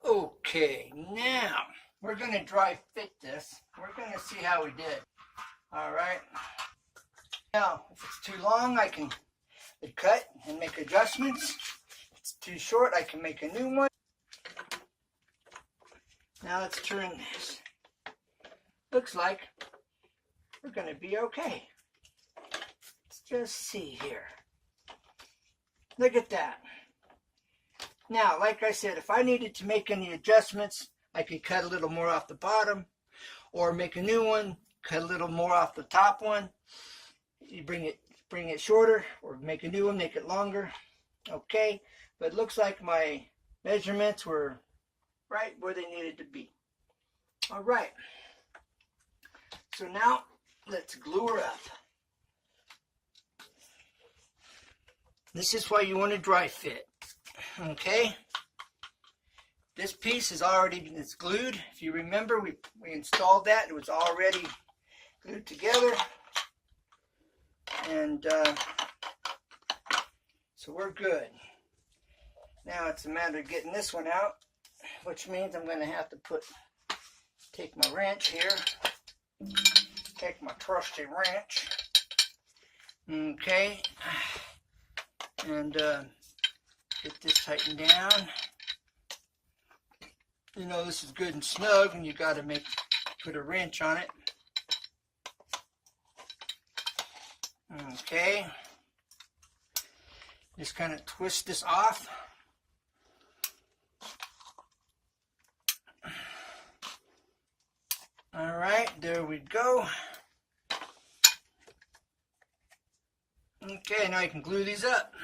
Okay, now we're going to dry fit this. We're going to see how we did. All right. Now, if it's too long, I can cut and make adjustments. If it's too short, I can make a new one. Now let's turn this. Looks like we're going to be okay. Let's just see here. Look at that. Now, like I said, if I needed to make any adjustments, I could cut a little more off the bottom or make a new one, cut a little more off the top one. You bring it shorter or make a new one, make it longer. Okay, but it looks like my measurements were right where they needed to be. All right. So now let's glue her up. This is why you want to dry fit. Okay, this piece is already been glued. If you remember, we installed that. It was already glued together. And so we're good. Now it's a matter of getting this one out, which means I'm going to have to take my wrench here, take my trusty wrench, okay, and get this tightened down. You know this is good and snug, and you got to put a wrench on it. Okay. Just kind of twist this off. All right, there we go. Okay, now you can glue these up.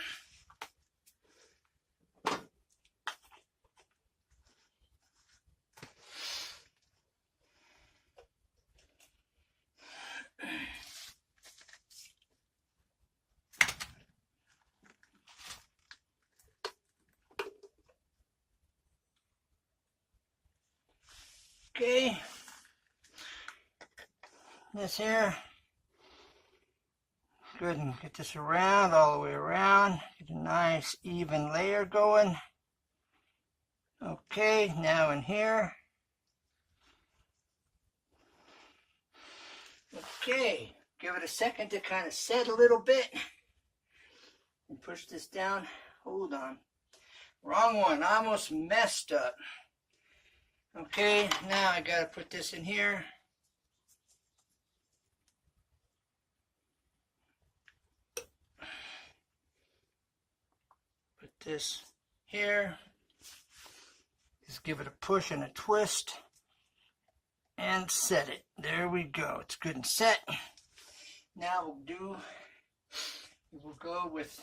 Okay, this here, good, and get this around, all the way around, get a nice even layer going. Okay, now in here. Okay, give it a second to kind of set a little bit, and push this down. Hold on, wrong one, I almost messed up. Okay, now I got to put this in here. Put this here. Just give it a push and a twist and set it. There we go. It's good and set. Now we'll go with,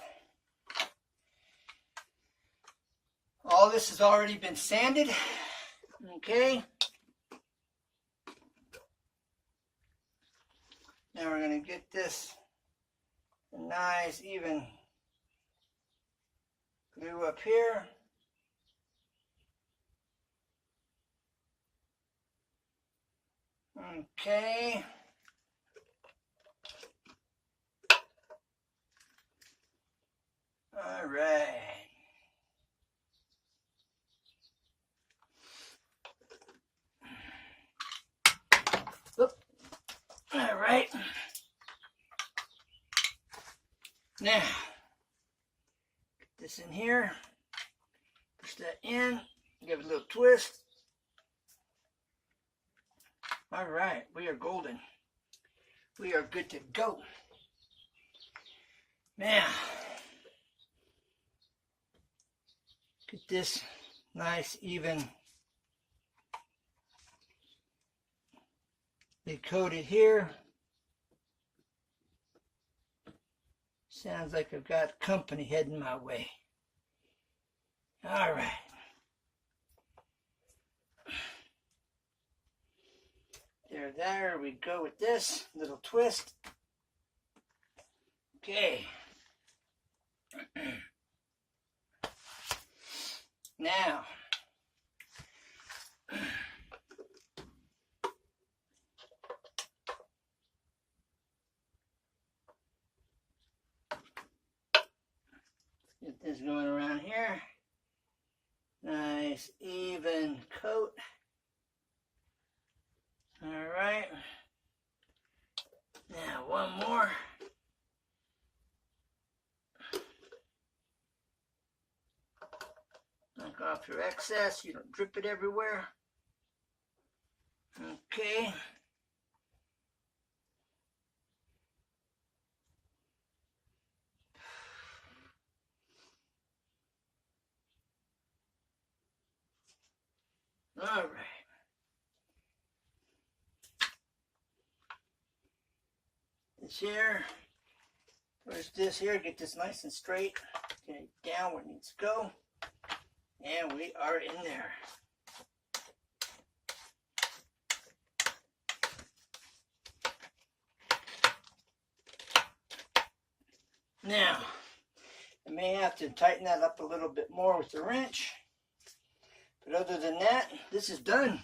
all this has already been sanded. Okay. Now we're going to get this nice even glue up here. Okay. All right. All right. Now, get this in here. Push that in. Give it a little twist. All right, we are golden. We are good to go. Now, get this nice, even. They coated here. Sounds like I've got company heading my way. All right. There we go with this little twist. Okay. Now, get this going around here. Nice, even coat. All right. Now one more. Knock off your excess. You don't drip it everywhere. Okay. All right. This here, where's this here? Get this nice and straight. Get it down where it needs to go. And we are in there. Now, I may have to tighten that up a little bit more with the wrench. But other than that, this is done.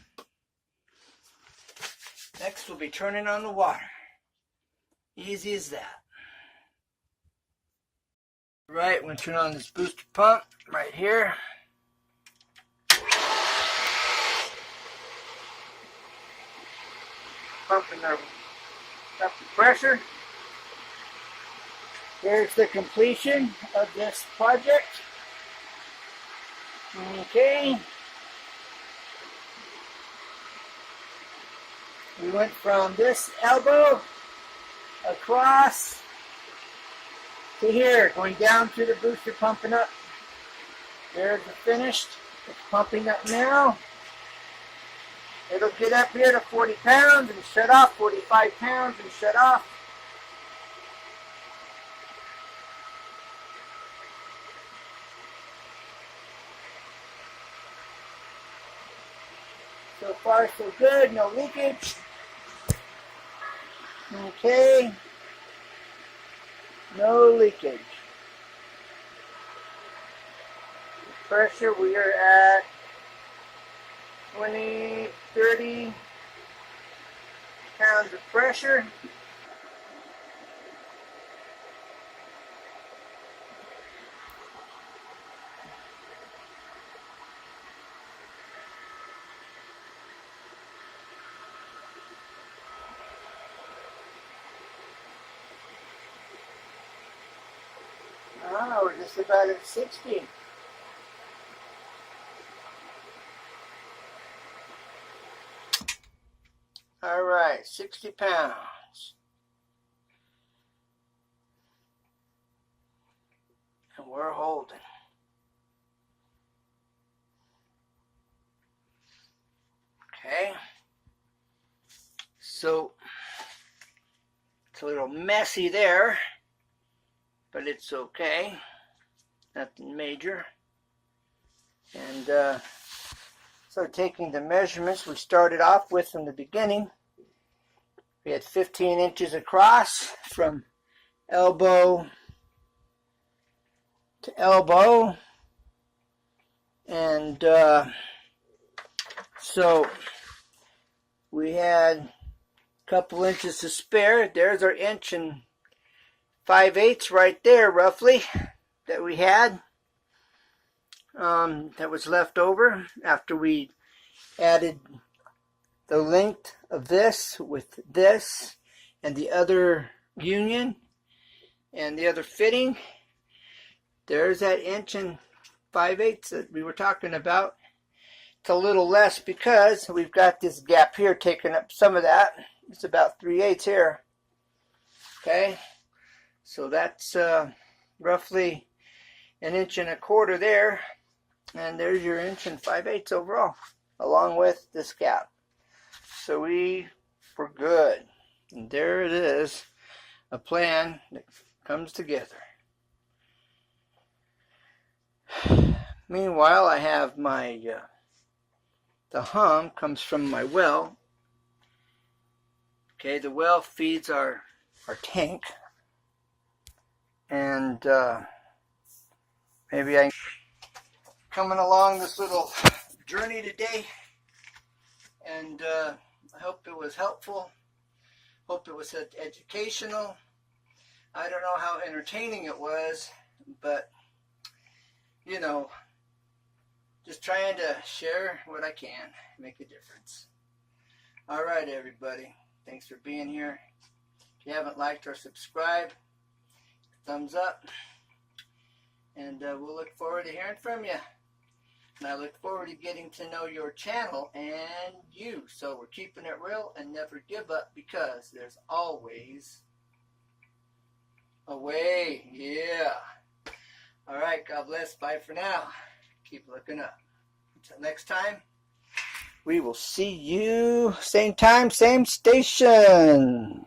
Next, we'll be turning on the water. Easy as that. Right, we're going to turn on this booster pump right here. Pumping up the pressure. There's the completion of this project. Okay. We went from this elbow across to here, going down to the booster, pumping up. There's the finished. It's pumping up now. It'll get up here to 40 pounds and shut off, 45 pounds and shut off. So far so good, no leakage. Okay. No leakage. The pressure, we are at 20, 30 pounds of pressure. We're just about at 60. All right, 60 pounds. And we're holding. Okay. So, it's a little messy there, but it's okay. Nothing major. And so taking the measurements we started off with from the beginning, we had 15 inches across from elbow to elbow. And so we had a couple inches to spare. There's our 1 5/8 inches right there, roughly, that we had. That was left over after we added the length of this with this and the other union and the other fitting. There's that 1 5/8 inches that we were talking about. It's a little less because we've got this gap here taking up some of that. It's about 3/8 here. Okay, so that's roughly 1.25 inches there. And there's your 1 5/8 inches overall, along with this gap. So we were good. And there it is, a plan that comes together. Meanwhile, I have my, the hum comes from my well. Okay, the well feeds our tank. And maybe I'm coming along this little journey today. And I hope it was helpful. Hope it was educational. I don't know how entertaining it was, but you know, Just trying to share what I can, make a difference. All right, everybody. Thanks for being here. If you haven't liked or subscribed, thumbs up. And we'll look forward to hearing from you. And I look forward to getting to know your channel and you. So we're keeping it real and never give up, because there's always a way. Yeah. All right. God bless. Bye for now. Keep looking up. Until next time, we will see you same time, same station.